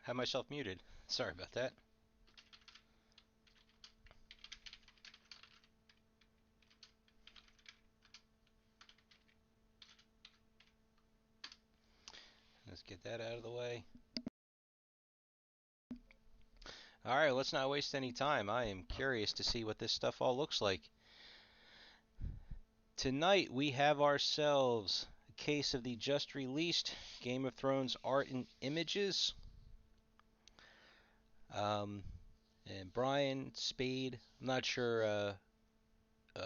Had myself muted. Sorry about that. Let's get that out of the way. Alright, let's not waste any time. I am curious to see what this stuff all looks like. Tonight we have ourselves a case of the just released Game of Thrones art and images. And Brian Spade, I'm not sure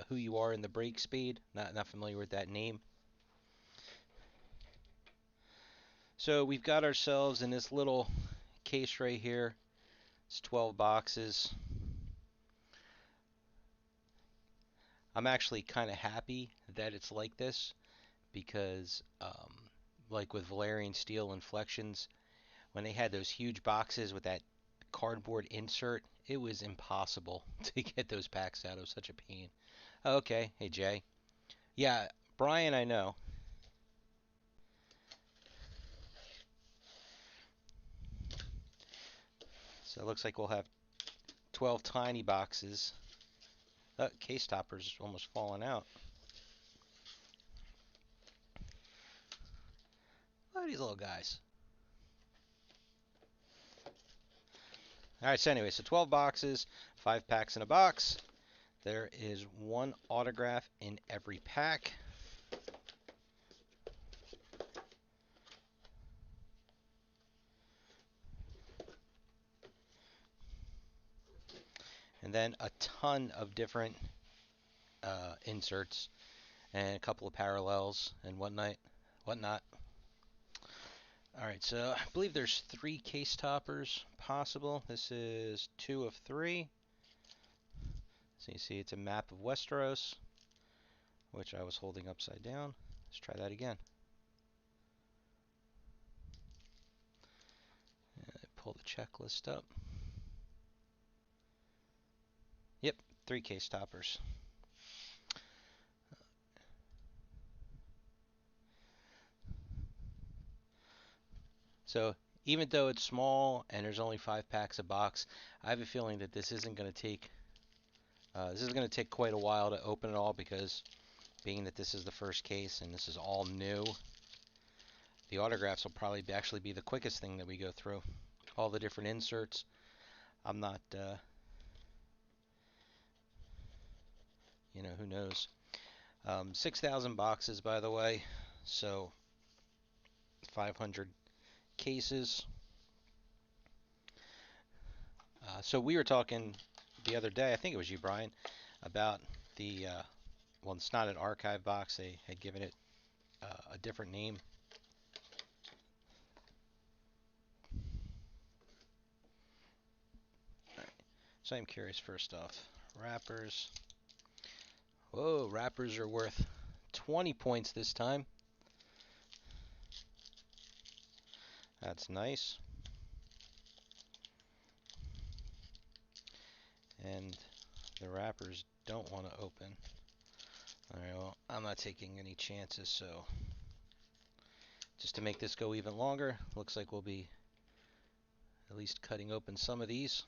who you are in the break, Spade. Not familiar with that name. So we've got ourselves in this little case right here. It's 12 boxes. I'm actually kind of happy that it's like this because, like with Valerian Steel Inflections, when they had those huge boxes with that cardboard insert, it was impossible to get those packs out. It was such a pain. Okay, hey Jay. Yeah, Brian, I know. So it looks like we'll have 12 tiny boxes. Case topper's almost falling out. Look at these little guys. Alright, so anyway, so 12 boxes, 5 packs in a box. There is one autograph in every pack. And then a ton of different inserts and a couple of parallels and whatnot. Alright, so I believe there's 3 case toppers possible. This is 2 of 3. So you see it's a map of Westeros, which I was holding upside down. Let's try that again. And pull the checklist up. Yep, 3 case toppers. So even though it's small and there's only 5 packs a box, I have a feeling that this isn't going to take quite a while to open it all, because being that this is the first case and this is all new, the autographs will probably actually be the quickest thing that we go through. All the different inserts. I'm not, who knows. 6,000 boxes, by the way, so 500 cases. So we were talking the other day, I think it was you, Brian, about the, well, it's not an archive box. They had given it a different name. Right. So I'm curious, first off, wrappers. Whoa, wrappers are worth 20 points this time. That's nice. And the wrappers don't want to open. Alright, well, I'm not taking any chances, so just to make this go even longer, looks like we'll be at least cutting open some of these.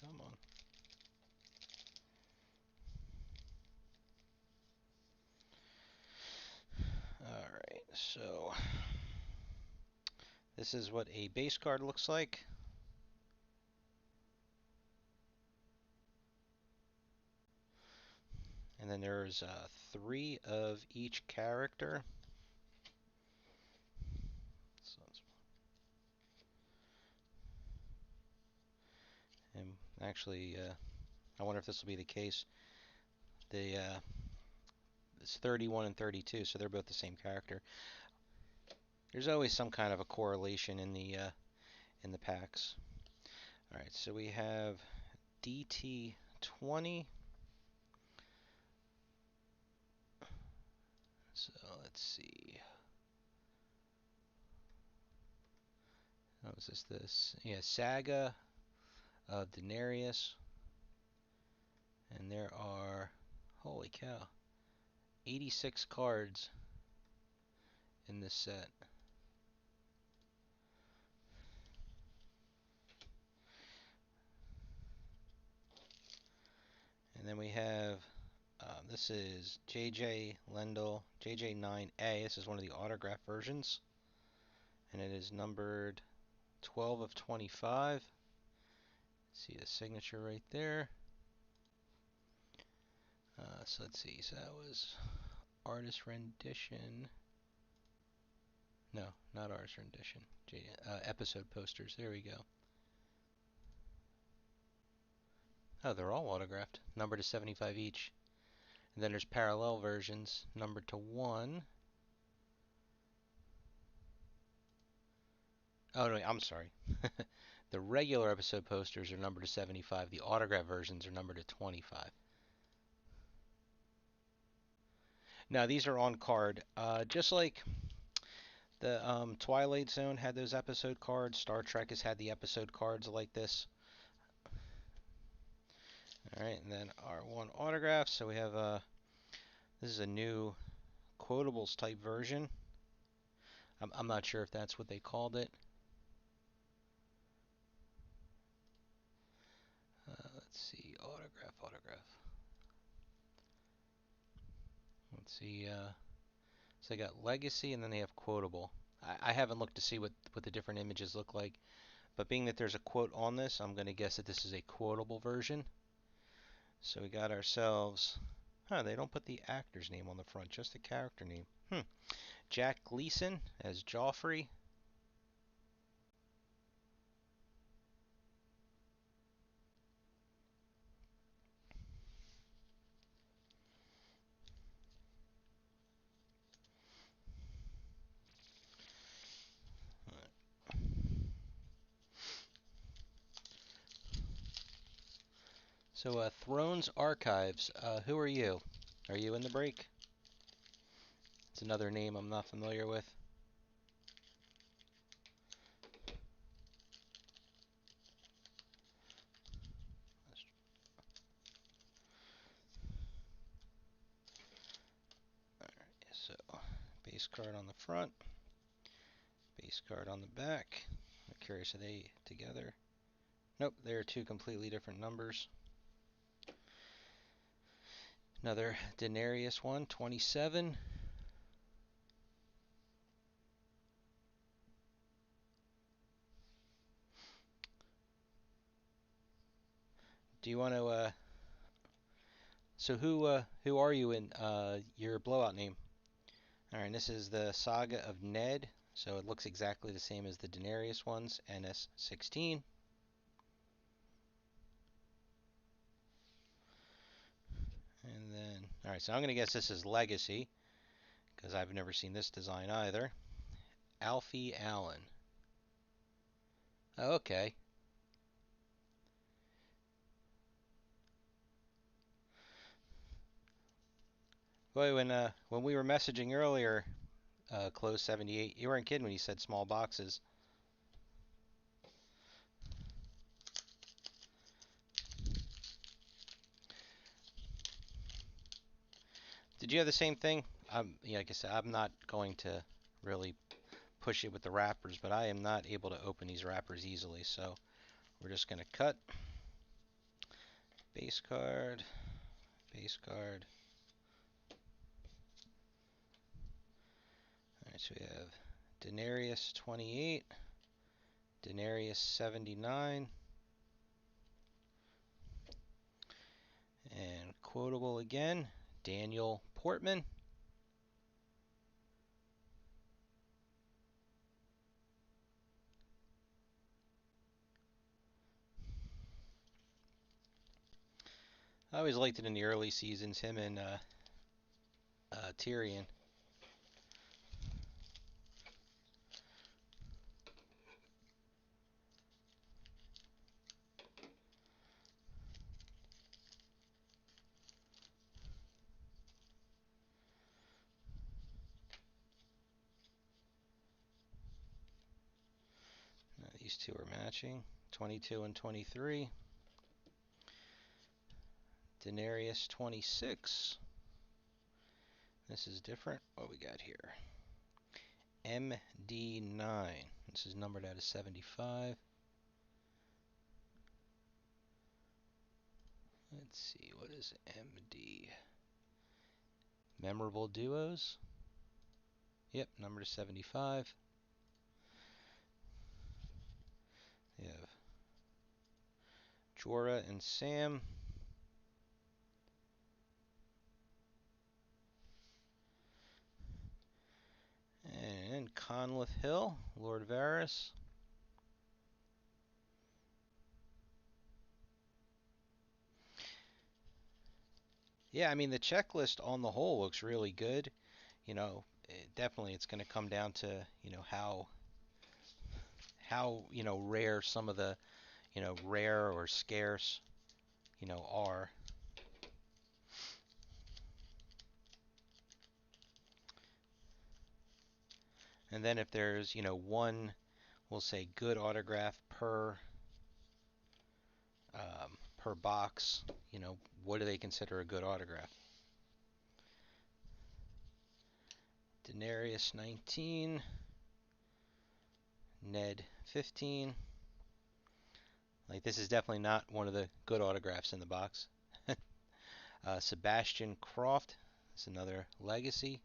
Come on. Alright, so this is what a base card looks like. And then there's 3 of each character. And actually, I wonder if this will be the case. It's 31 and 32, so they're both the same character. There's always some kind of a correlation in the packs. All right, so we have DT20. So let's see. Oh, is this? Yeah, Saga of Daenerys. And there are, holy cow, 86 cards in this set. And then we have, this is JJ Lendl, JJ9A. This is one of the autograph versions. And it is numbered 12 of 25. See the signature right there. So let's see. So that was artist rendition. No, not artist rendition. Episode posters. There we go. Oh, they're all autographed. Numbered to 75 each. And then there's parallel versions, numbered to 1. Oh, no, I'm sorry. The regular episode posters are numbered to 75. The autograph versions are numbered to 25. Now, these are on card. Just like the Twilight Zone had those episode cards, Star Trek has had the episode cards like this. Alright, and then our one autograph. So we have, this is a new quotables type version. I'm not sure if that's what they called it. Let's see, autograph. Let's see, so they got legacy and then they have quotable. I haven't looked to see what the different images look like, but being that there's a quote on this, I'm going to guess that this is a quotable version. So we got ourselves, they don't put the actor's name on the front, just the character name. Jack Gleason as Joffrey. So Thrones Archives, who are you? Are you in the break? It's another name I'm not familiar with. So, base card on the front, base card on the back. I'm curious, are they together? Nope, they're two completely different numbers. Another Daenerys one, 27. Do you want to, so who are you in your blowout name? Alright, this is the Saga of Ned, so it looks exactly the same as the Daenerys ones, NS16. And then, alright, so I'm going to guess this is Legacy, because I've never seen this design either. Alfie Allen. Oh, okay. Boy, when we were messaging earlier, Close 78, you weren't kidding when you said small boxes. Did you have the same thing? Yeah, like I said, I'm not going to really push it with the wrappers, but I am not able to open these wrappers easily, so we're just going to cut. Base card, base card. Alright, so we have Daenerys 28, Daenerys 79, and quotable again, Daniel Portman. I always liked it in the early seasons, him and Tyrion. These two are matching, 22 and 23. Daenerys 26. This is different. What we got here? MD9. This is numbered out of 75. Let's Let's see, what is MD? Memorable duos? Yep, number 75. We have Jorah and Sam. And Conleth Hill, Lord Varys. Yeah, I mean, the checklist on the whole looks really good. Definitely it's going to come down to, how rare some of the, rare or scarce, are. And then if there's, one, we'll say good autograph per box, what do they consider a good autograph? Daenerys 19, Ned 15. Like, this is definitely not one of the good autographs in the box. Sebastian Croft is another legacy.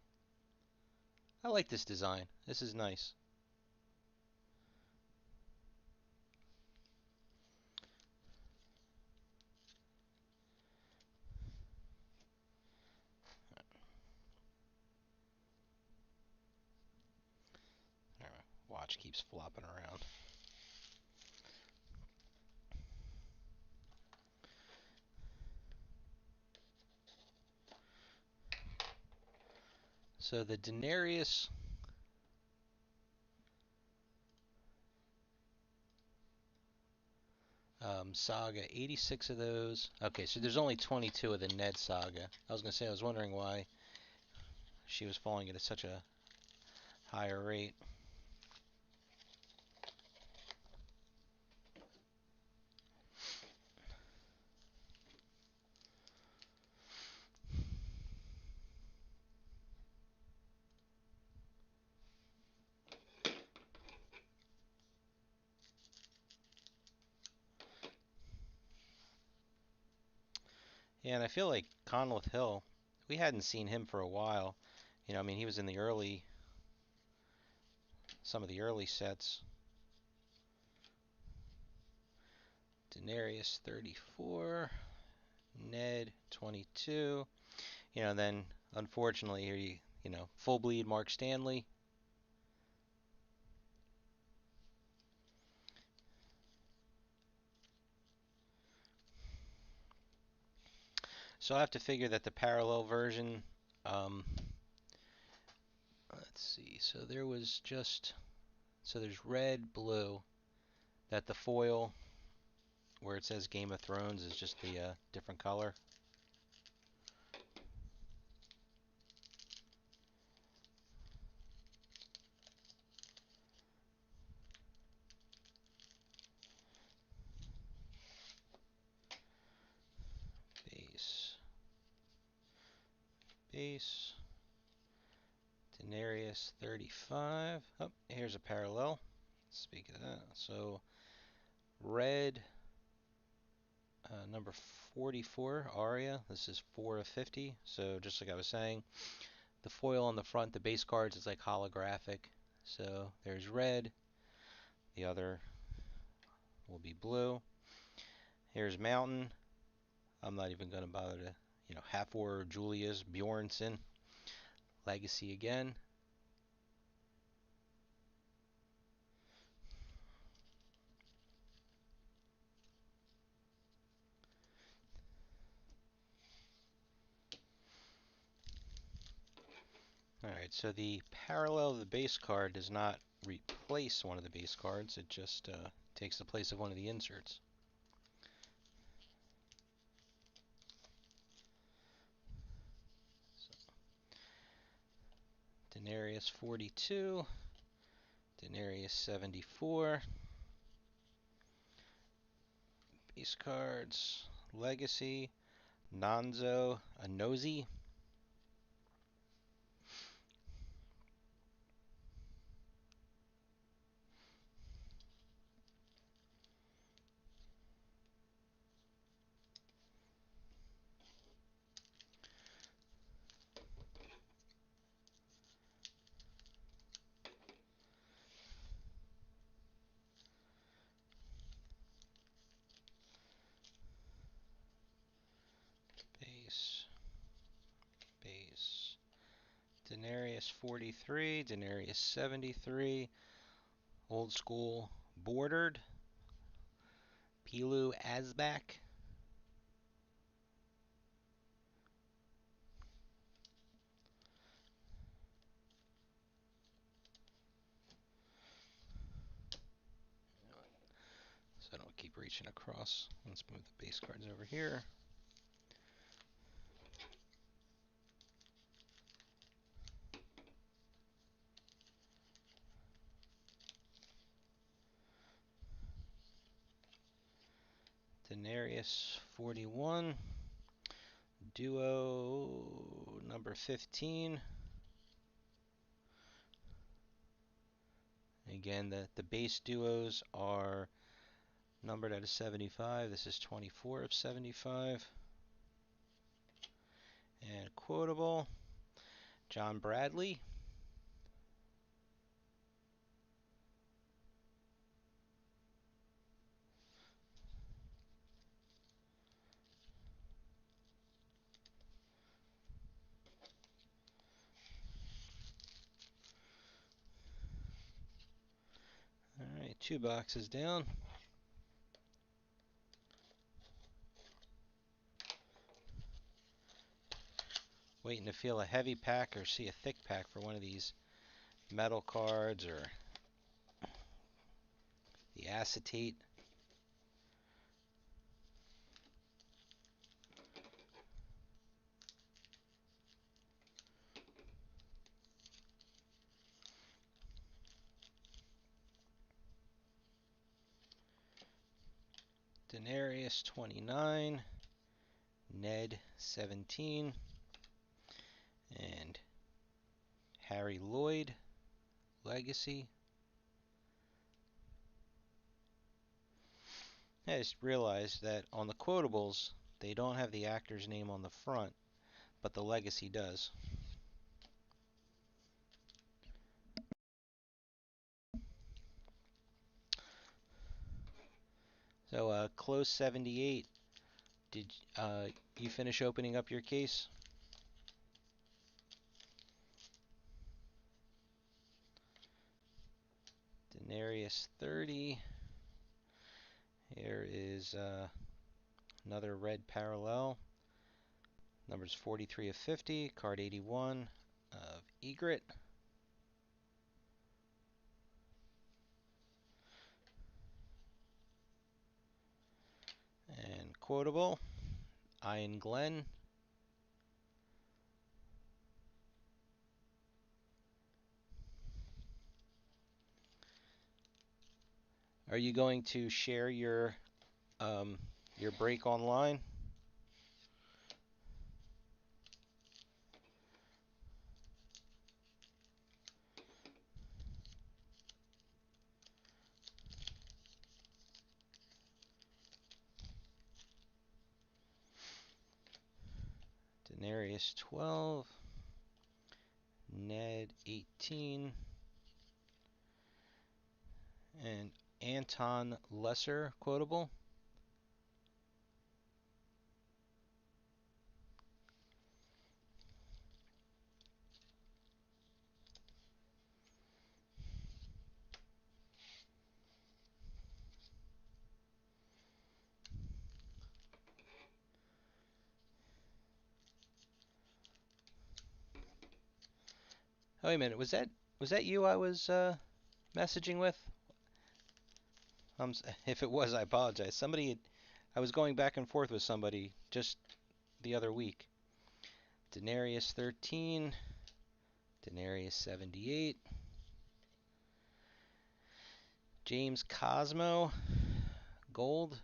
I like this design. This is nice. Watch keeps flopping around. So the Daenerys saga, 86 of those. Okay, so there's only 22 of the Ned saga. I was going to say, I was wondering why she was falling at such a higher rate. Yeah, and I feel like Conleth Hill, we hadn't seen him for a while. I mean, he was in some of the early sets. Daenerys 34, Ned 22. Then unfortunately here full bleed Mark Stanley. So I have to figure that the parallel version, let's see. So there's red, blue. That the foil where it says Game of Thrones is just the different color. Base. Daenerys 35. Oh, here's a parallel. Speak of that. So red, number 44, Arya. This is 4 of 50. So just like I was saying, the foil on the front, the base cards is like holographic. So there's red. The other will be blue. Here's Mountain. I'm not even going to bother to, Half-Order Julius Bjornsson. Legacy again. Alright, so the parallel of the base card does not replace one of the base cards, it just takes the place of one of the inserts. So, Daenerys 42, Daenerys 74, base cards, Legacy, Nonzo Anozi. base. Denarius 43, Denarius 73, old school bordered, Pilu Asbak. So I don't keep reaching across. Let's move the base cards over here. Denarius 41, duo number 15. Again, the base duos are numbered out of 75. This is 24 of 75. And quotable, John Bradley. Alright, 2 boxes down. Waiting to feel a heavy pack or see a thick pack for one of these metal cards or the acetate. Denarius 29, Ned 17, and Harry Lloyd Legacy. I just realized that on the quotables, they don't have the actor's name on the front, but the Legacy does. So, close 78. Did you finish opening up your case? Denarius 30. Here is another red parallel. Numbers 43 of 50. Card 81 of Egret. And quotable, Ian Glenn. Are you going to share your break online? Denarius 12, Ned 18, and Anton Lesser quotable. Oh, wait a minute, was that you I was messaging with? If it was, I apologize. I was going back and forth with somebody just the other week. Denarius 13, Denarius 78, James Cosmo, gold.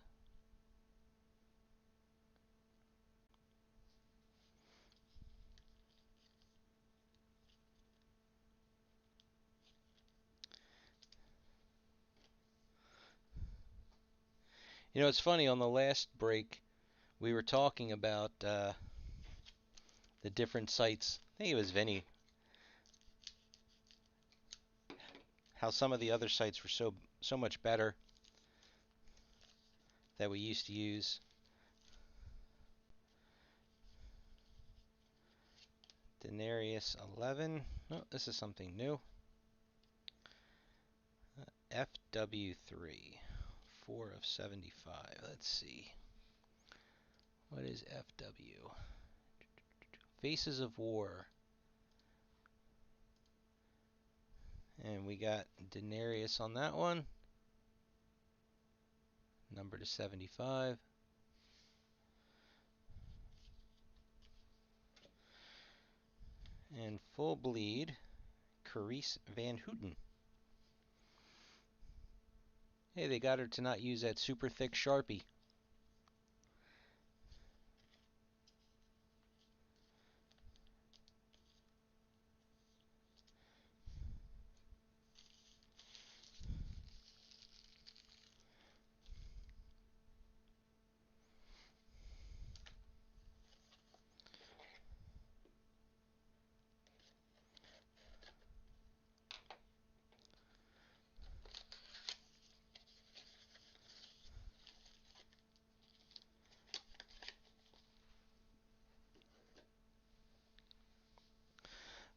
You know, it's funny, on the last break, we were talking about the different sites. I think it was Vinny, how some of the other sites were so much better that we used to use. Denarius 11. Oh, this is something new. FW3. 4 of 75. Let's see. What is FW? Faces of War. And we got Denarius on that one. Number to 75. And full bleed, Carice Van Houten. Hey, they got her to not use that super thick Sharpie.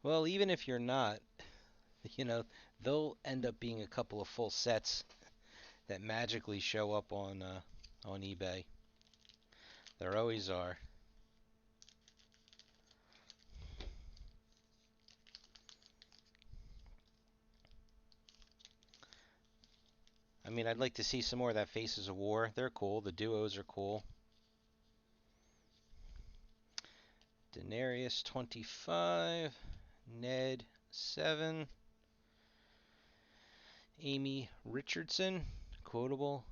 Well, even if you're not, you know, they'll end up being a couple of full sets that magically show up on eBay. There always are. I mean, I'd like to see some more of that Faces of War. They're cool. The duos are cool. Denarius 25, Ned 7, Amy Richardson, quotable.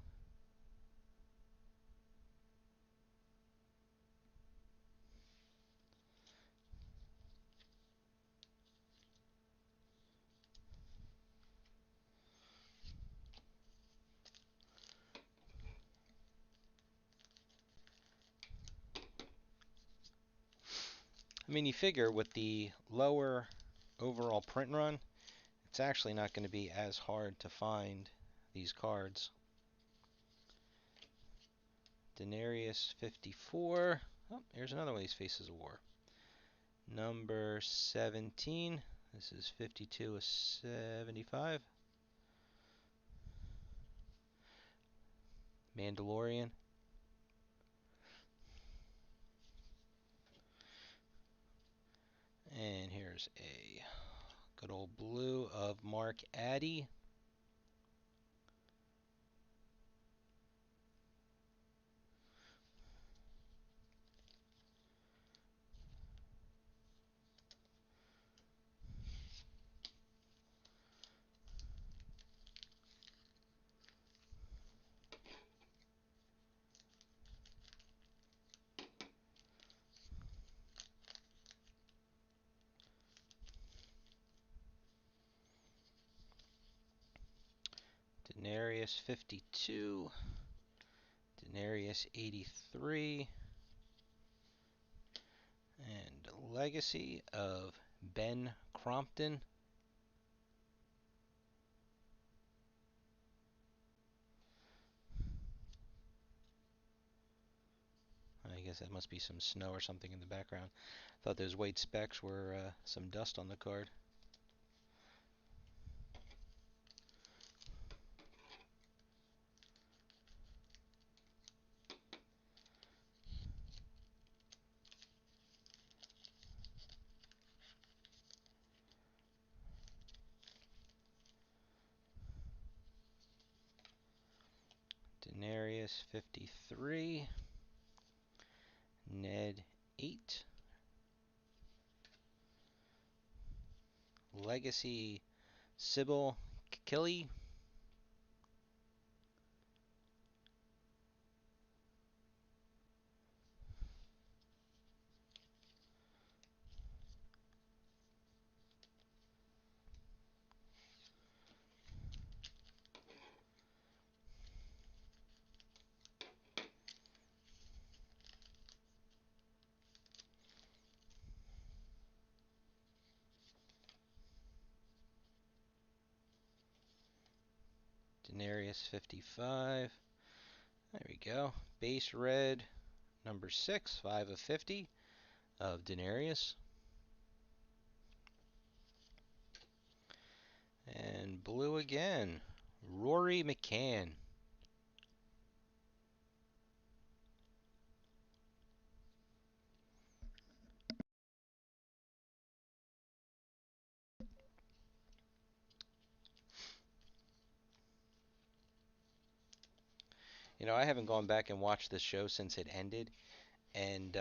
I mean, you figure with the lower overall print run, it's actually not going to be as hard to find these cards. Denarius 54. Oh, here's another one of these Faces of War. Number 17. This is 52 of 75. Mandalorian. And here's a good old blue of Mark Addy. Denarius 52. Denarius 83. And Legacy of Ben Crompton. I guess that must be some snow or something in the background. Thought those white specks were some dust on the card. Denarius 53. Ned 8. Legacy Sybil Killy. Denarius 55. There we go. Base red, number 6, 5 of 50 of Denarius. And blue again. Rory McCann. You know, I haven't gone back and watched this show since it ended, and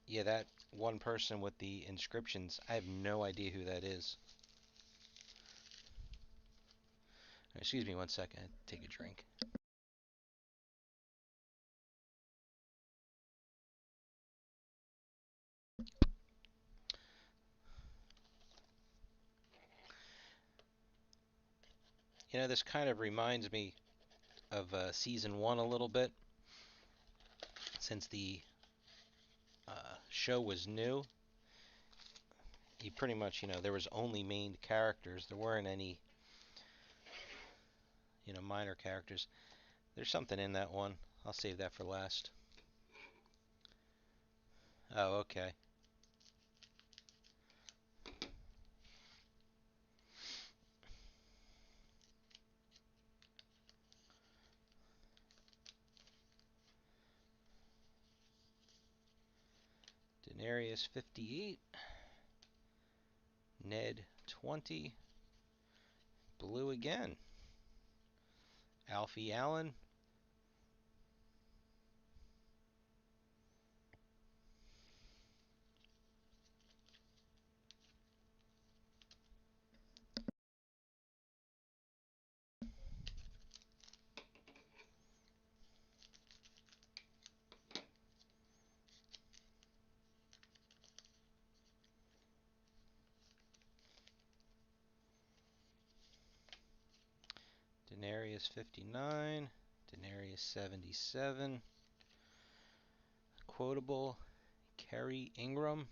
yeah, that one person with the inscriptions, I have no idea who that is. Excuse me one second, take a drink. You know, this kind of reminds me of season one a little bit, since the show was new. You pretty much, you know, there was only main characters. There weren't any, you know, minor characters. There's something in that one. I'll save that for last. Oh, okay. Denarius 58, Ned 20, blue again. Alfie Allen, Denarius 59, Denarius 77, quotable, Kerry Ingram.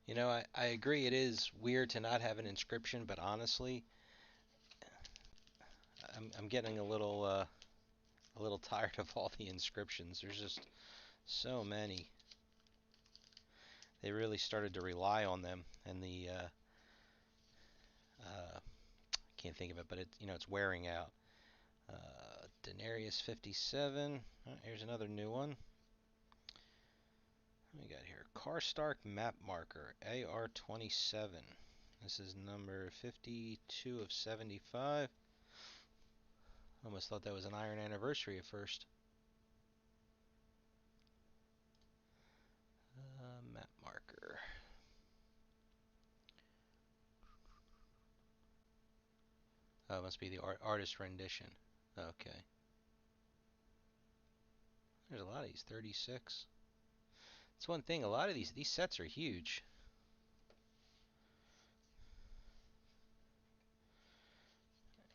You know, I agree it is weird to not have an inscription, but honestly, I'm getting a little tired of all the inscriptions. There's just so many. They really started to rely on them, and the can't think of it, but it, you know, it's wearing out. Denarius 57. Oh, here's another new one. What we got here? Karstark map marker AR-27. This is number 52 of 75. Almost thought that was an Iron Anniversary at first. Map marker. Oh, it must be the artist rendition. Okay. There's a lot of these. 36. It's one thing. A lot of these sets are huge.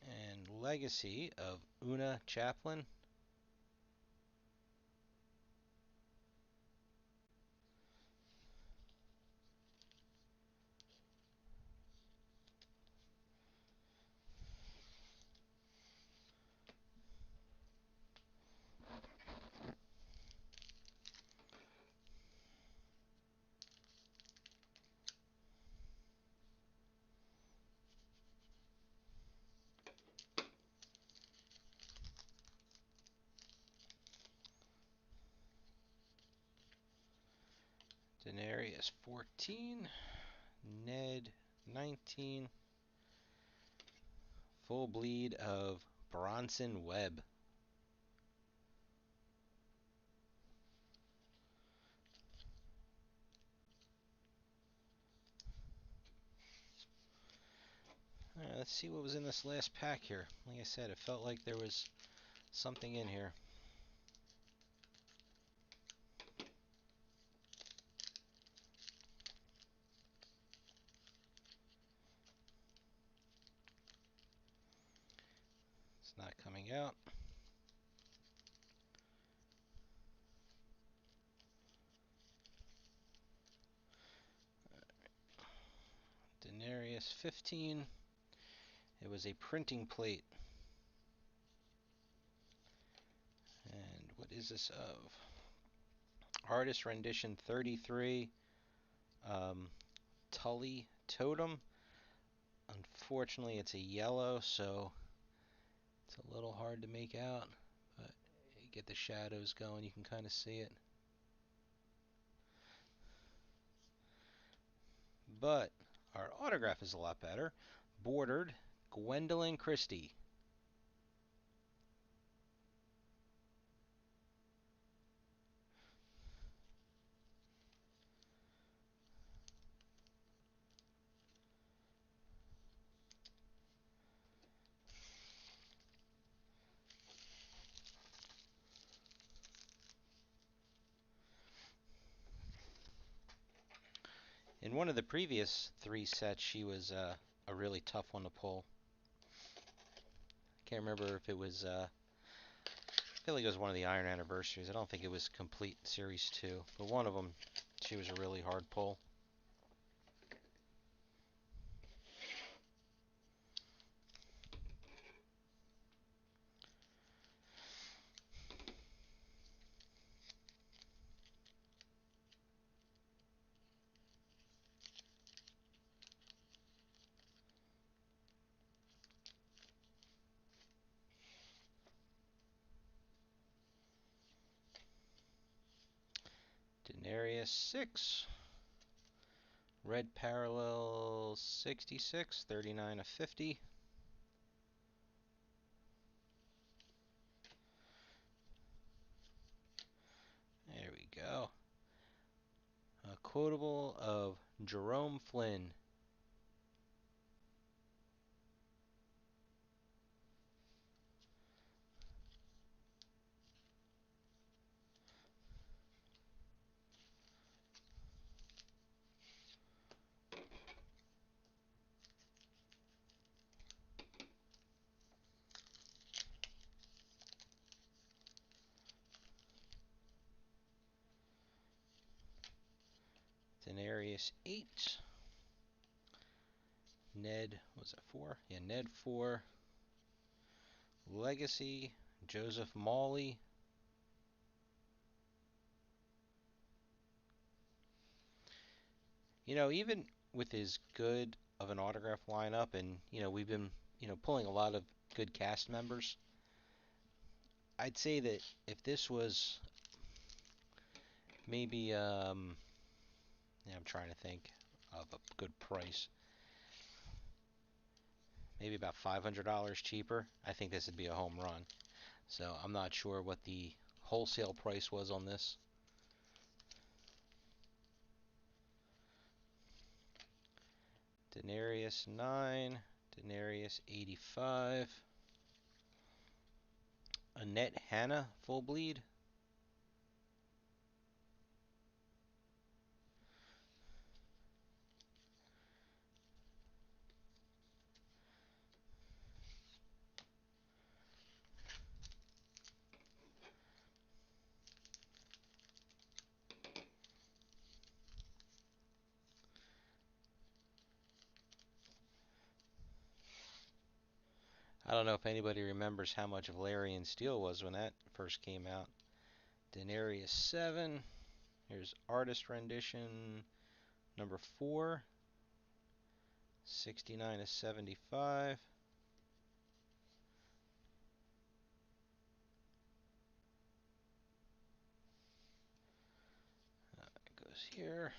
And Legacy of Una Chaplin. Denarius 14. Ned 19. Full bleed of Bronson Webb. Alright, let's see what was in this last pack here. Like I said, it felt like there was something in here. It's not coming out. Denarius 15. It was a printing plate. And What is this of? Artist rendition 33. Tully Totem. Unfortunately, it's a yellow, so it's a little hard to make out. But you get the shadows going, you can kind of see it. But our autograph is a lot better. Bordered Gwendolyn Christie. In one of the previous 3 sets, she was a really tough one to pull. Can't remember if it was, I feel like it was one of the Iron Anniversaries. I don't think it was complete Series 2, but one of them, she was a really hard pull. Denarius 6. Red Parallel 66, 39 of 50. There we go. A quotable of Jerome Flynn. Denarius 8. Ned, was that 4? Yeah, Ned 4. Legacy, Joseph Mawley. You know, even with as good of an autograph lineup, and, you know, we've been, you know, pulling a lot of good cast members, I'd say that if this was maybe, yeah, I'm trying to think of a good price. Maybe about $500 cheaper, I think this would be a home run. So I'm not sure what the wholesale price was on this. Denarius 9, Denarius 85, Annette Hannah full bleed. I don't know if anybody remembers how much Valerian Steel was when that first came out. Denarius 7. Here's artist rendition number 4. 69 to 75. It goes here.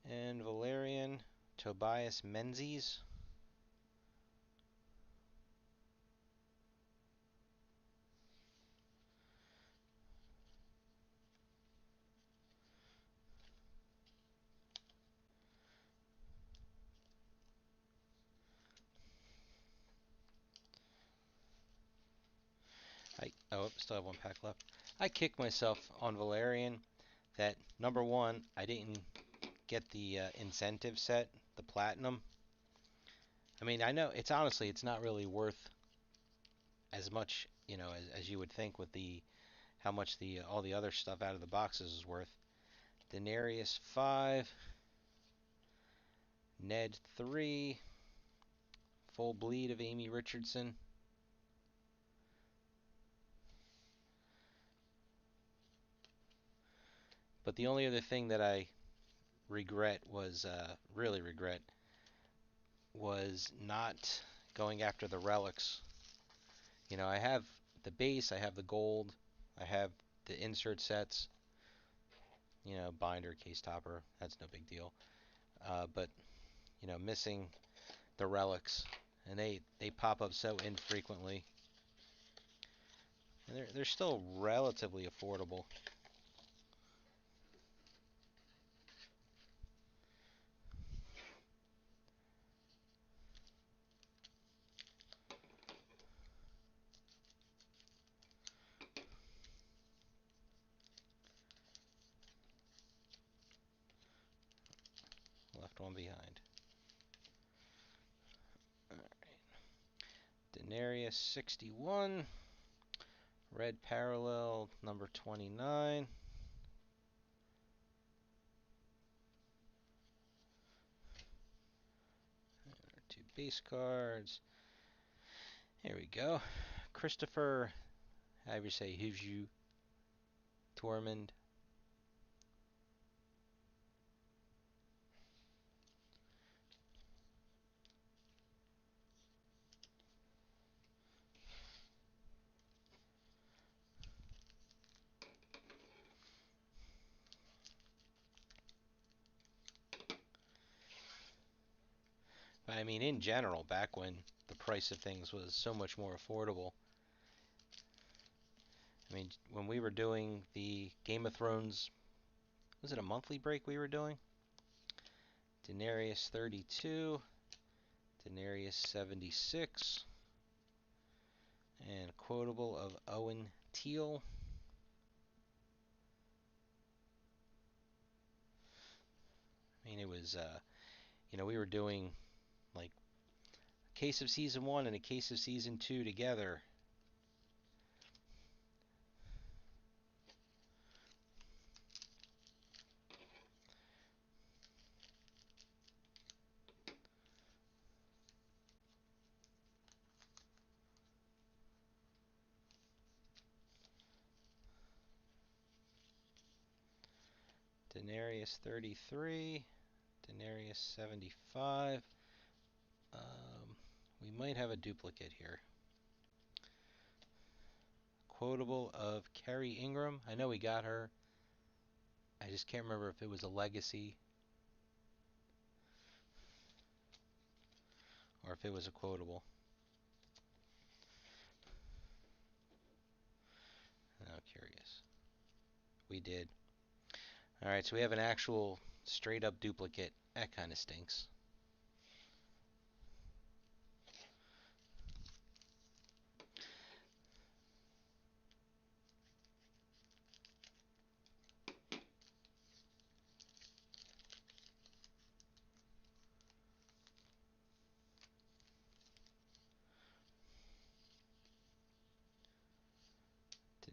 And Valerian Tobias Menzies. Still have 1 pack left. I kicked myself on Valerian that, number 1, I didn't get the incentive set, the platinum. I mean, I know it's honestly, it's not really worth as much, you know, as you would think with the how much the all the other stuff out of the boxes is worth. Denarius 5, Ned 3, full bleed of Amy Richardson. But the only other thing that I regret was really regret was not going after the relics. You know, I have the base, I have the gold, I have the insert sets. You know, binder, case topper, that's no big deal. But you know, missing the relics, and they pop up so infrequently, and they're still relatively affordable. Left one behind. All right. Denarius 61, red parallel number 29. Two base cards. Here we go. Christopher, however you say, Hughes Tormund. But I mean, in general, back when the price of things was so much more affordable. I mean, when we were doing the Game of Thrones, was it a monthly break we were doing? Denarius 32, Denarius 76, and quotable of Owen Teal. I mean, it was, you know, we were doing like a case of season 1 and a case of season 2 together. Denarius 33, Denarius 75. We might have a duplicate here. Quotable of Carrie Ingram. I know we got her. I just can't remember if it was a legacy or if it was a quotable. Now curious. We did. Alright, so we have an actual straight up duplicate. That kind of stinks.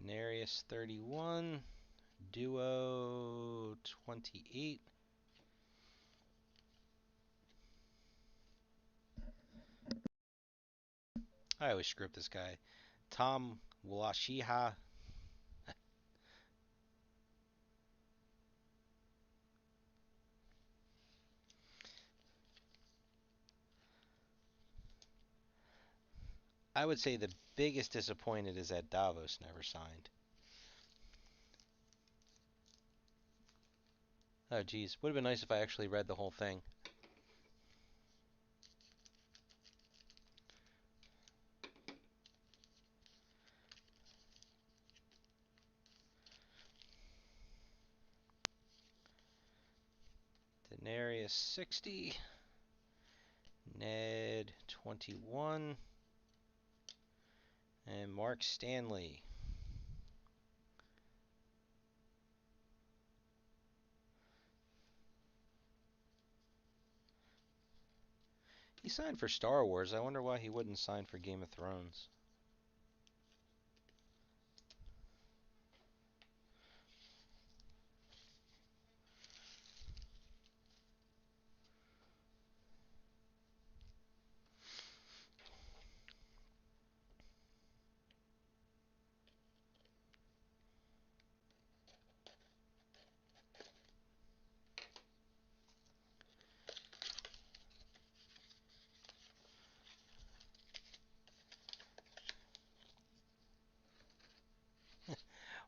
Denarius 31, Duo 28. I always screw up this guy. Tom Walashiha. I would say the biggest disappointed is that Davos never signed. Oh geez, would have been nice if I actually read the whole thing. Denarius 60, Ned 21, and Mark Stanley. He signed for Star Wars. I wonder why he wouldn't sign for Game of Thrones.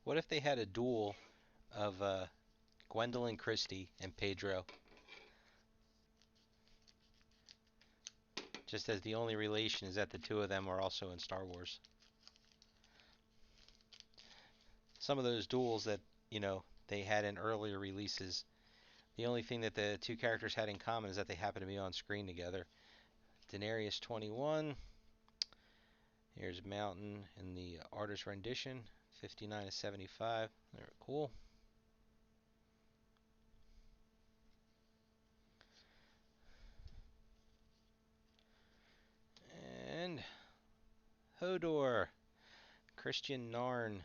What if they had a duel of Gwendolyn Christie and Pedro, just as the only relation is that the two of them are also in Star Wars? Some of those duels that, they had in earlier releases, the only thing that the two characters had in common is that they happened to be on screen together. Denarius 21. Here's Mountain in the artist rendition, 59 to 75. They're cool. And Hodor, Christian Narn.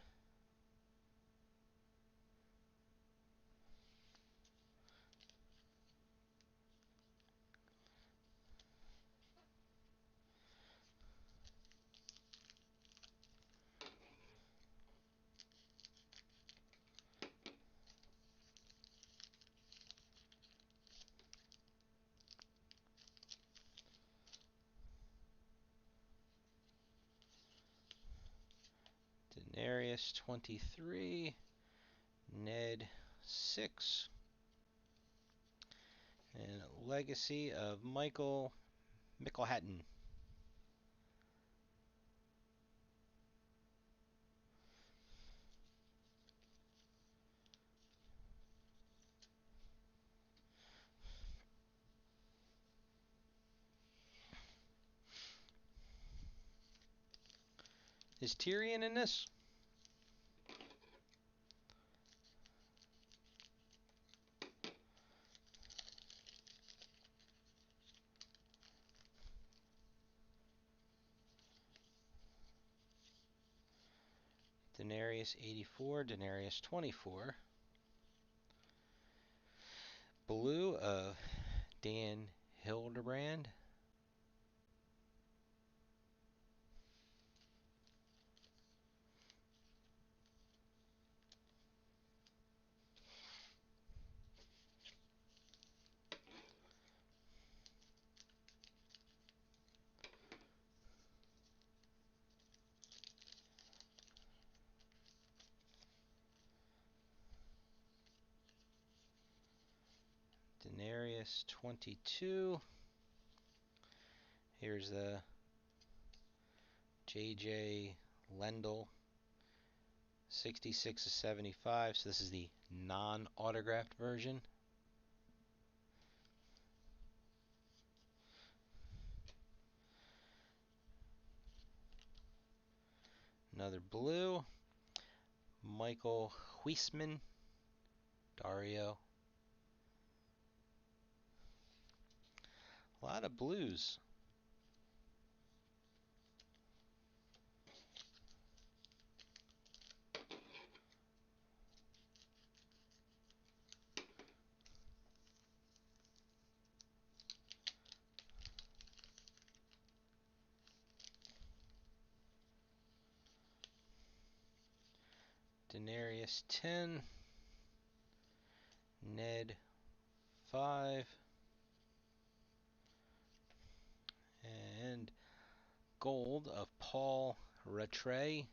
Denarius 23, Ned 6, and Legacy of Michael Mickelhatton. Is Tyrion in this? Denarius 84, Denarius 24. Blue of Dan Hildebrand. Denarius 22. Here's the JJ Lendl 66 to 75. So this is the non-autographed version. Another blue. Michael Huisman, Dario. A lot of blues. Denarius 10, Ned 5, and gold of Paul Rattray.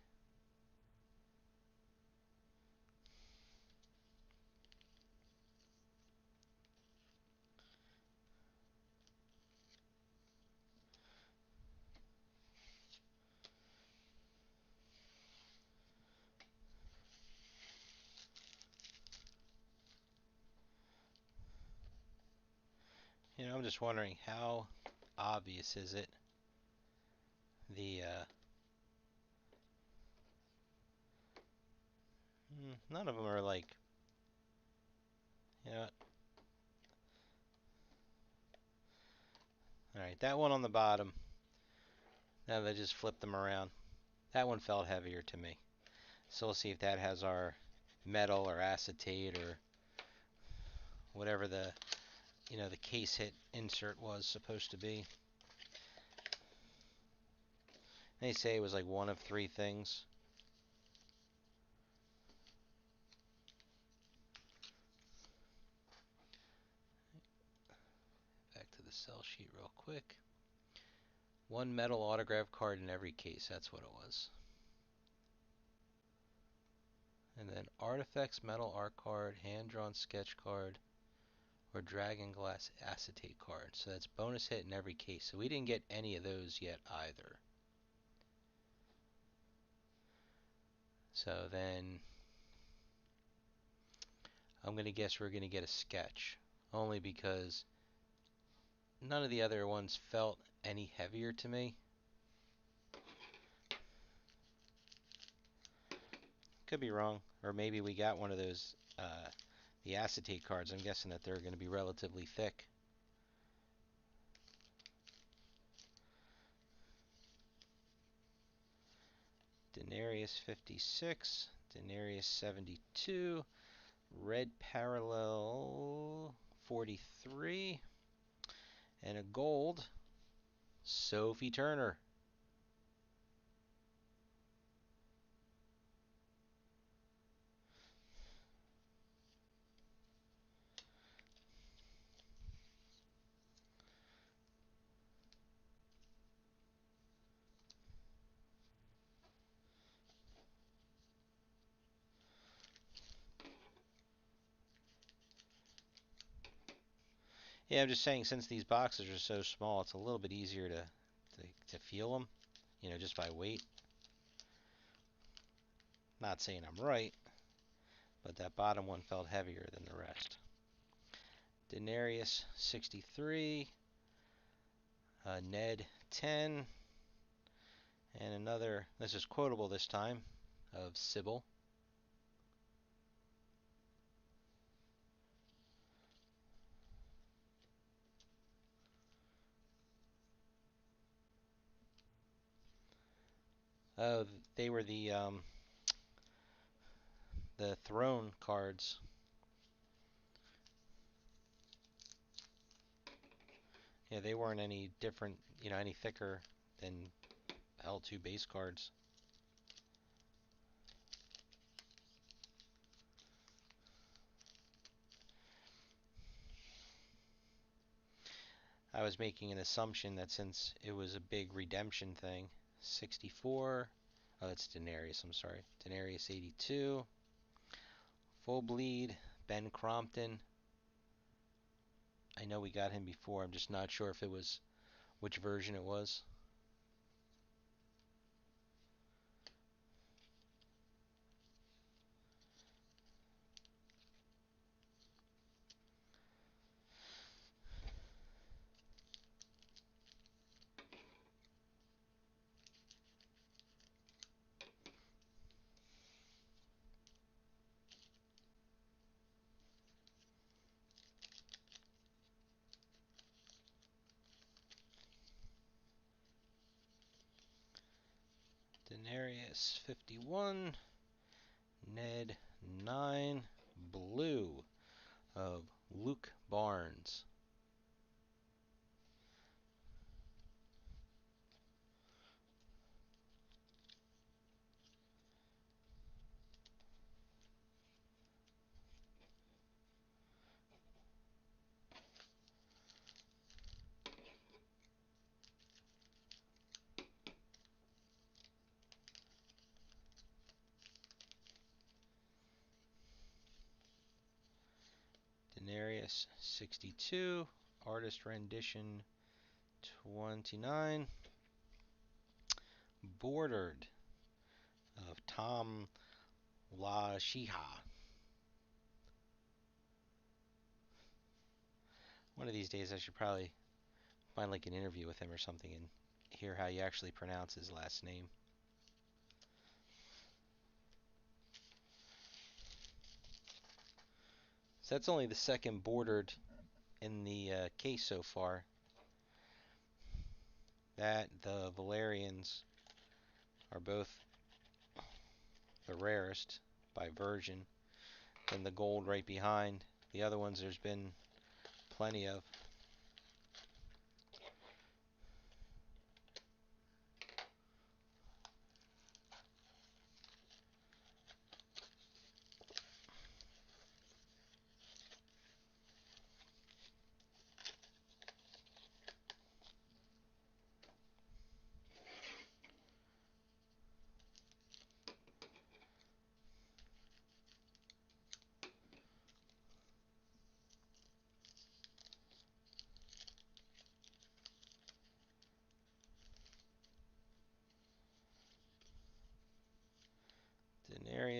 I'm just wondering, how obvious is it? None of them are like, you know. All right, that one on the bottom. Now they just flip them around. That one felt heavier to me. So we'll see if that has our metal or acetate or whatever the case hit insert was supposed to be. They say it was like one of three things. Back to the sell sheet real quick. One metal autograph card in every case. That's what it was. And then Artifacts Metal Art card, Hand Drawn Sketch card, or Dragon Glass Acetate card. So that's bonus hit in every case. So we didn't get any of those yet either. So then I'm going to guess we're going to get a sketch. Only because none of the other ones felt any heavier to me. Could be wrong. Or maybe we got one of those, the acetate cards. I'm guessing that they're going to be relatively thick. Denarius 56, Denarius 72, Red Parallel 43, and a gold, Sophie Turner. Yeah, I'm just saying, since these boxes are so small, it's a little bit easier to feel them, you know, just by weight. Not saying I'm right, but that bottom one felt heavier than the rest. Denarius 63, Ned 10, and another, this is quotable this time, of Sybil. Oh, they were the throne cards. Yeah, they weren't any different, you know, any thicker than L2 base cards. I was making an assumption that since it was a big redemption thing, 64, oh, that's Denarius, I'm sorry, Denarius 82, Full Bleed, Ben Crompton. I know we got him before, I'm just not sure if it was, which version it was. Denarius 51, Ned 9, blue of Luke Barnes. Denarius 62, Artist Rendition 29, Bordered of Tom LaShiha. One of these days I should probably find like an interview with him or something and hear how you actually pronounce his last name. So that's only the second bordered in the case so far. That, the Valerians are both the rarest by version. And the gold right behind. The other ones there's been plenty of.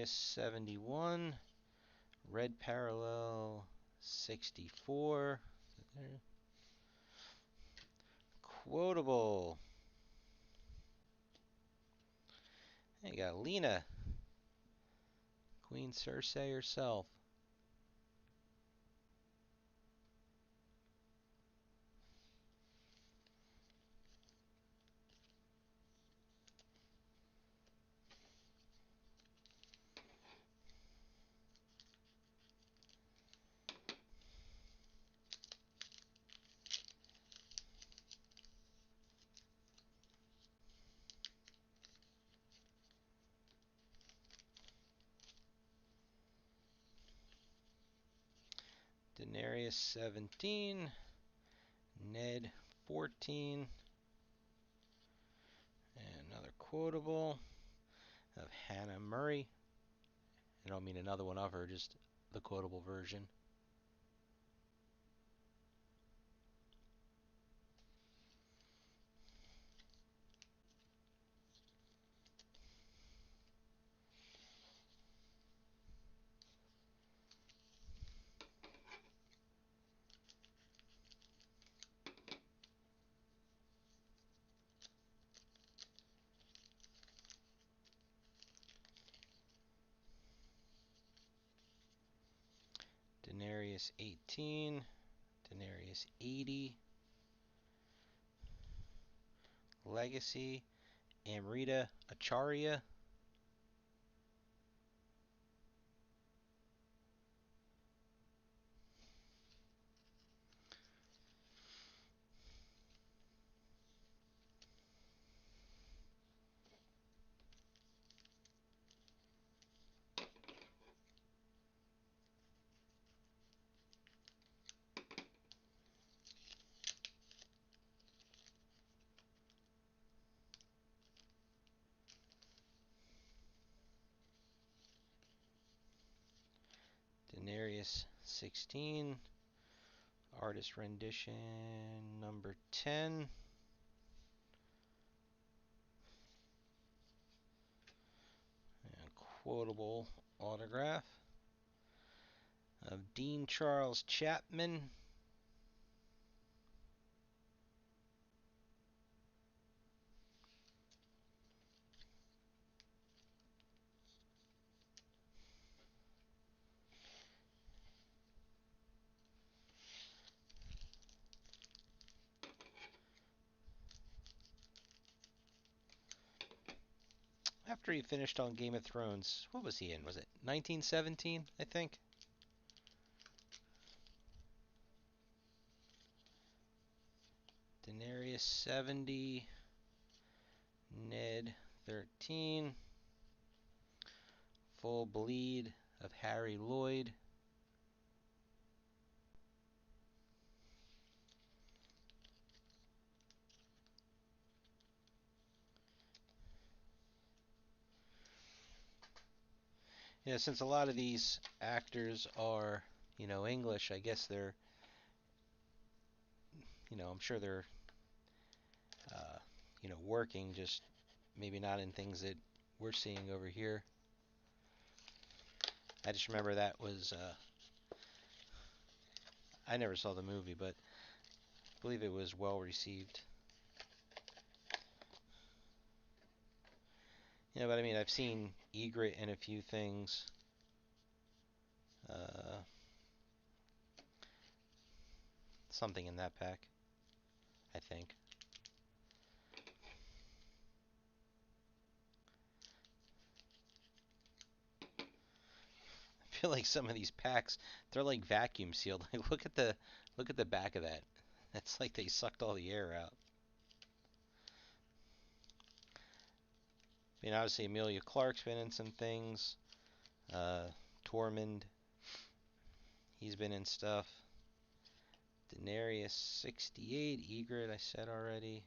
Denarius 71. Red Parallel 64. Quotable. And you got Lena, Queen Cersei herself. Denarius 17. Ned 14. And another quotable of Hannah Murray. I don't mean another one of her, just the quotable version. Denarius 18. Denarius 80. Legacy. Amrita Acharya. Denarius 16. Artist rendition number 10. And quotable autograph of Dean Charles Chapman. After he finished on Game of Thrones, what was he in? Was it 1917, I think? Denarius 70. Ned 13. Full bleed of Harry Lloyd. Since a lot of these actors are, English, I guess they're, I'm sure they're, uh, working, just maybe not in things that we're seeing over here. I just remember that was, I never saw the movie, but I believe it was well received. But I mean, I've seen Egret in a few things. Something in that pack, I think. I feel like some of these packs, they're like vacuum sealed. Like look at the back of that. It's like they sucked all the air out. I mean, obviously Emilia Clarke's been in some things. Tormund, he's been in stuff. Denarius 68, Egret, I said already.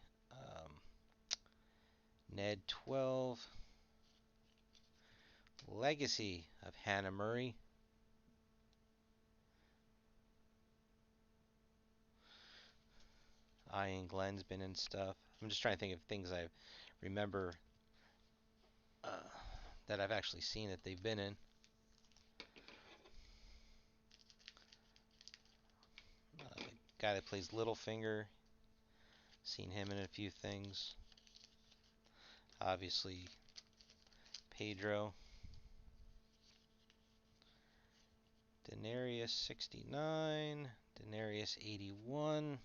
Ned 12. Legacy of Hannah Murray. Ian Glenn's been in stuff. I'm just trying to think of things I remember that I've actually seen that they've been in. The guy that plays Littlefinger, seen him in a few things. Obviously, Pedro. Denarius 69, Denarius 81,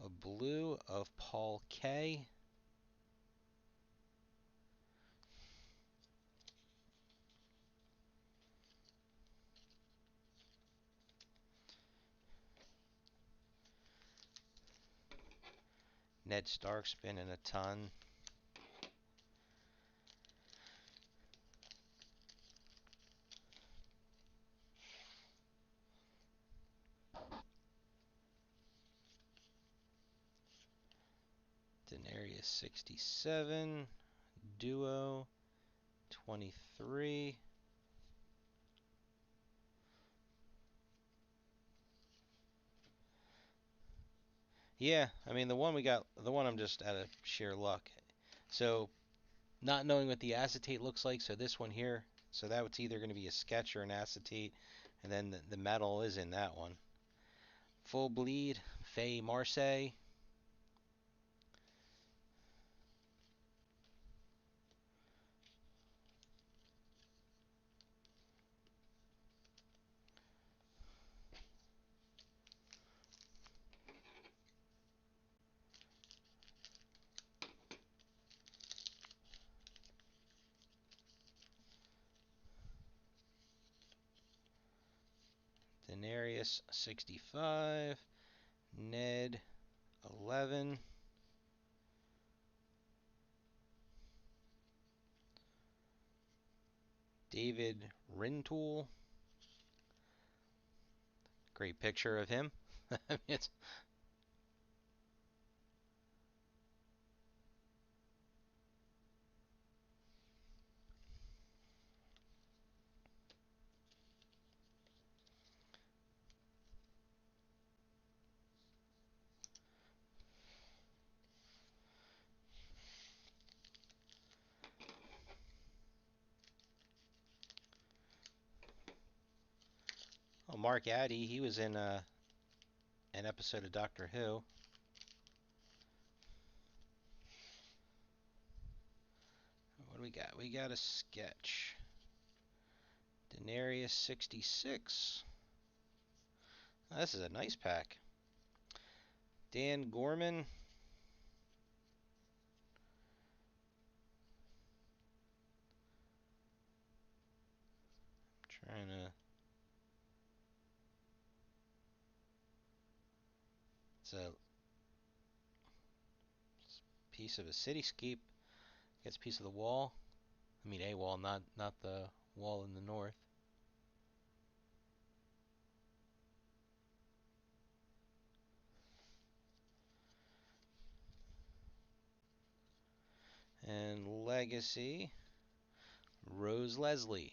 a blue of Paul K. Ned Stark's been in a ton. Denarius 67, Duo 23. Yeah, I mean the one we got, the one I'm just out of sheer luck. So not knowing what the acetate looks like, so this one here, so that was either going to be a sketch or an acetate, and then the metal is in that one. Full bleed, Faye Marseille. Denarius 65, Ned 11, David Rintoul. Great picture of him. I mean, it's oh, Mark Addy. He was in an episode of Doctor Who. What do we got? We got a sketch. Denarius 66. Oh, this is a nice pack. Dan Gorman. Trying to. It's a piece of a cityscape. Gets a piece of the wall. I mean, a wall, not the wall in the north. And Legacy, Rose Leslie.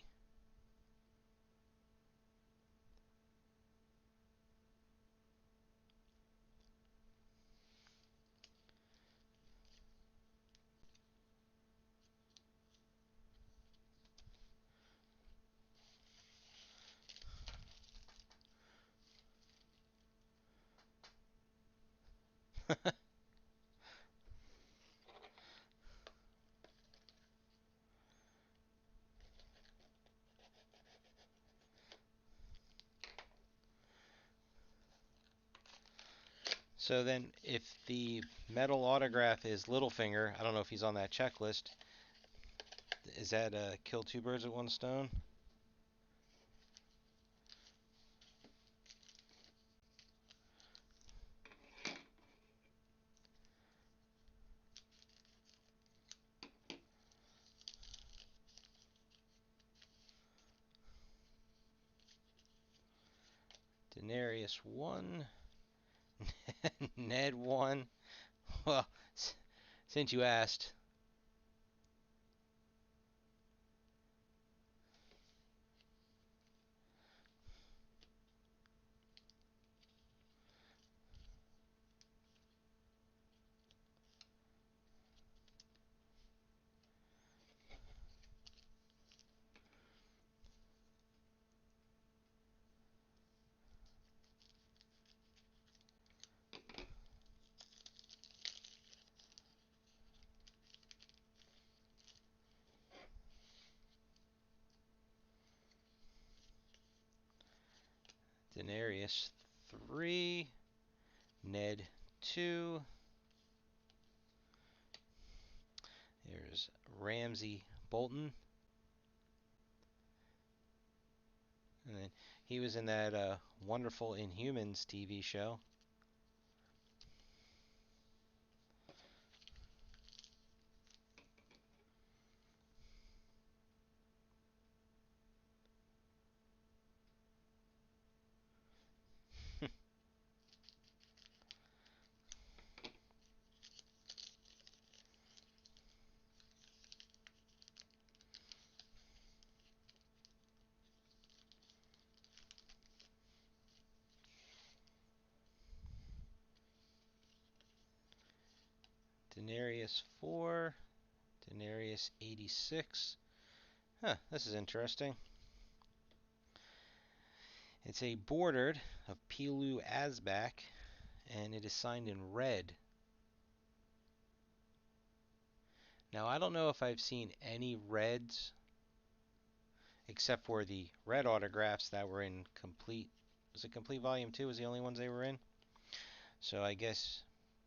So then, if the metal autograph is Littlefinger, I don't know if he's on that checklist. Is that kill two birds with one stone? Denarius 1, Ned 1. Well, since you asked, Denarius 3, Ned 2. There's Ramsey Bolton. And then he was in that wonderful Inhumans TV show. Denarius 4, Denarius 86. Huh, this is interesting. It's a bordered of Pilu Asbak, and it is signed in red. Now, I don't know if I've seen any reds except for the red autographs that were in complete. Was it complete volume 2? Was the only ones they were in? So I guess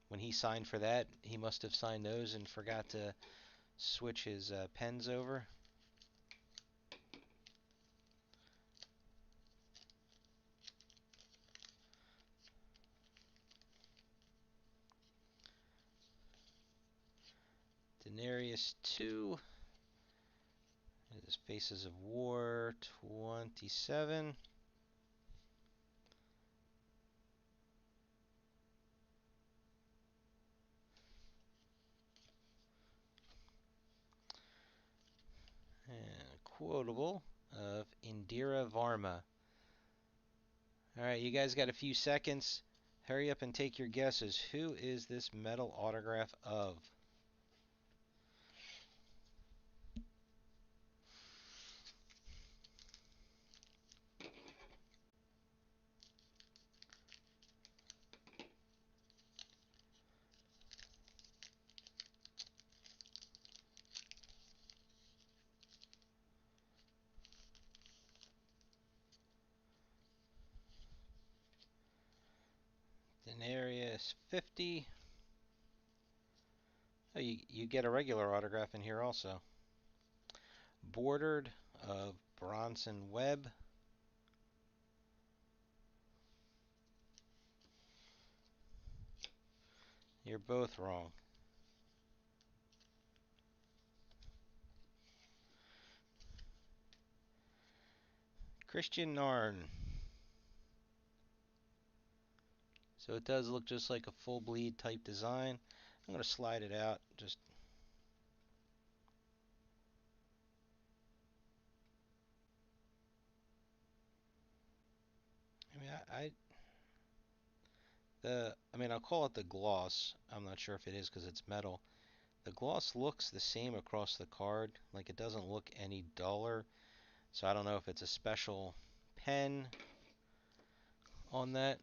when he signed for that, he must have signed those and forgot to switch his pens over. Denarius 2. It is Faces of War 27. And a quotable of Indira Varma. Alright, you guys got a few seconds. Hurry up and take your guesses. Who is this metal autograph of? Denarius 50. Oh, you get a regular autograph in here also. Bordered of Bronson Webb. You're both wrong. Christian Narn. So it does look just like a full bleed type design. I'm going to slide it out. I'll call it the gloss. I'm not sure if it is because it's metal. The gloss looks the same across the card. Like it doesn't look any duller. So I don't know if it's a special pen on that.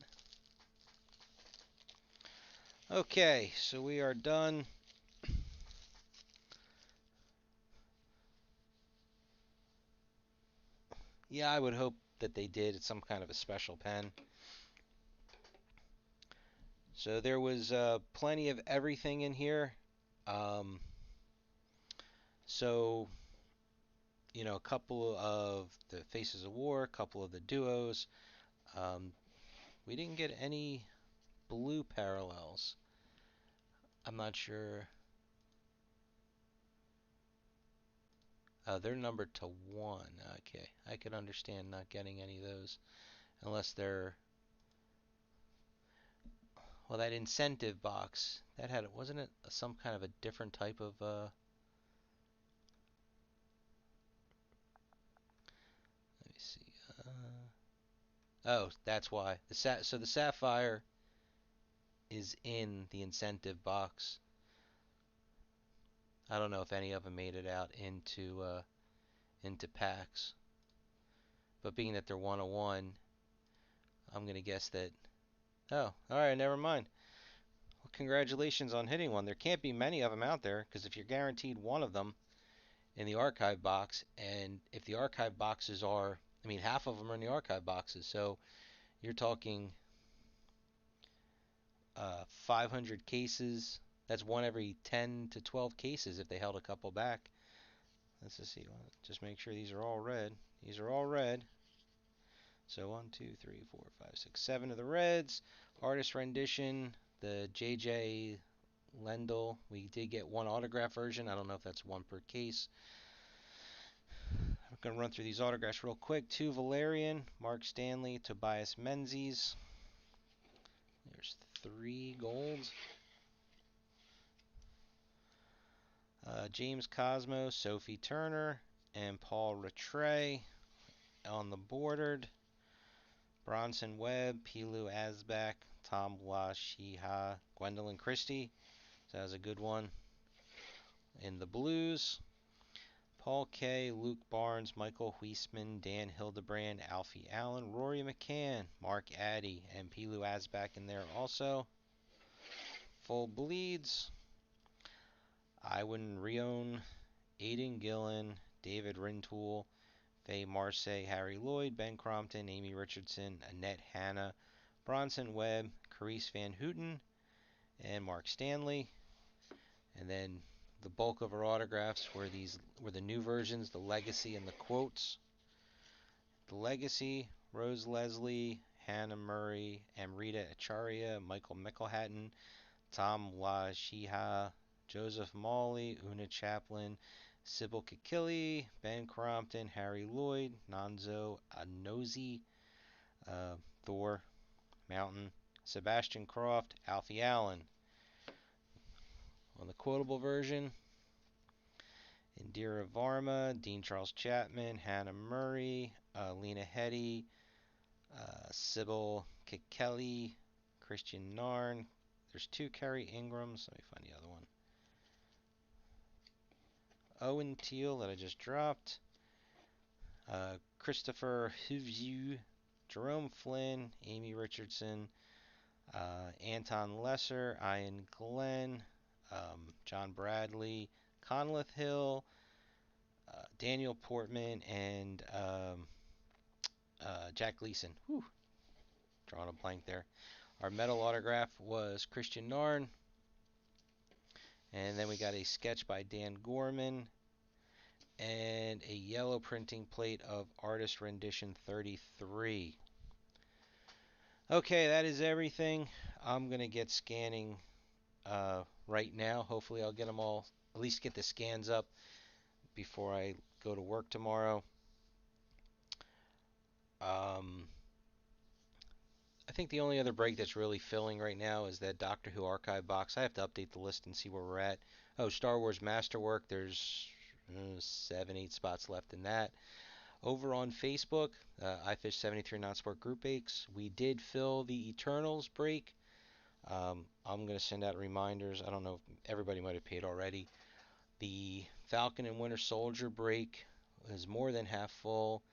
Okay, so we are done. Yeah, I would hope that they did. It's some kind of a special pen. So there was plenty of everything in here. Um, so, a couple of the Faces of War, a couple of the duos. Um, we didn't get any blue parallels. I'm not sure. They're numbered to 1. Okay, I could understand not getting any of those unless they're. Well, that incentive box that had it, wasn't it? Some kind of a different type of. Let me see. Oh, that's why so the sapphire is in the incentive box. I don't know if any of them made it out into packs, but being that they're 101, I'm gonna guess that. Oh, all right, never mind. Well, congratulations on hitting one. There can't be many of them out there because if you're guaranteed one of them in the archive box, and if the archive boxes are, half of them are in the archive boxes, so you're talking 500 cases. That's one every 10 to 12 cases if they held a couple back. Let's just see. Just make sure these are all red. These are all red. So 1, 2, 3, 4, 5, 6, 7 of the reds. Artist rendition, the JJ Lendl. We did get one autograph version. I don't know if that's one per case. I'm going to run through these autographs real quick. 2 Valerian, Mark Stanley, Tobias Menzies. There's 3 golds. James Cosmo, Sophie Turner, and Paul Rattray on the bordered. Bronson Webb, Pilu Asbak, Tom Washiha, Gwendolyn Christie. So that was a good one. In the blues, Paul K., Luke Barnes, Michael Huisman, Dan Hildebrand, Alfie Allen, Rory McCann, Mark Addy, and Pilu Asbak in there also. Full bleeds, Iwan Rion, Aiden Gillen, David Rintoul, Faye Marseille, Harry Lloyd, Ben Crompton, Amy Richardson, Annette Hanna, Bronson Webb, Carice Van Houten, and Mark Stanley. And then the bulk of our autographs were the new versions, the Legacy and the Quotes. The Legacy, Rose Leslie, Hannah Murray, Amrita Acharya, Michael Mickelhatton, Tom Washiha, Joseph Mawley, Una Chaplin, Sybil Kikili, Ben Crompton, Harry Lloyd, Nonzo Anozi, Thor Mountain, Sebastian Croft, Alfie Allen. On the quotable version, Indira Varma, Dean Charles Chapman, Hannah Murray, Lena Headey, Sybil Kikeli, Christian Narn. There's 2 Kerry Ingrams. Let me find the other one. Owen Teal that I just dropped. Christopher Huvzu, Jerome Flynn, Amy Richardson, Anton Lesser, Ian Glenn, John Bradley, Conleth Hill, Daniel Portman, and Jack Gleason. Whew, drawing a blank there. Our metal autograph was Christian Narn. And then we got a sketch by Dan Gorman and a yellow printing plate of Artist Rendition 33. Okay, that is everything. I'm going to get scanning right now. Hopefully I'll get them all, at least get the scans up before I go to work tomorrow. I think the only other break that's really filling right now is that Doctor Who archive box. I have to update the list and see where we're at. Oh, Star Wars Masterwork, there's 7, 8 spots left in that. Over on Facebook, iFish73 Non-Sport Group Aches, we did fill the Eternals break. I'm going to send out reminders. I don't know if everybody might have paid already. The Falcon and Winter Soldier break is more than half full,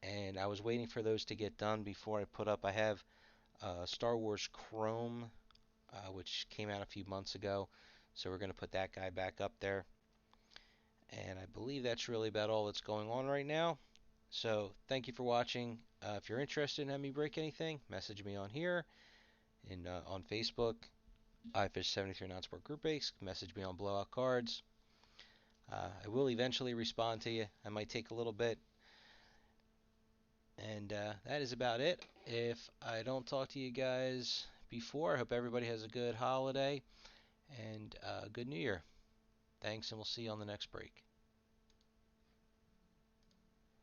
and I was waiting for those to get done before I put up. I have Star Wars Chrome, which came out a few months ago, so we're going to put that guy back up there. And I believe that's really about all that's going on right now. So thank you for watching. If you're interested in having me break anything, message me on here and on Facebook, iFish73 Non-Sport Group Aches. Message me on Blowout Cards. I will eventually respond to you. I might take a little bit. And that is about it. If I don't talk to you guys before, I hope everybody has a good holiday and good New Year. Thanks, and we'll see you on the next break.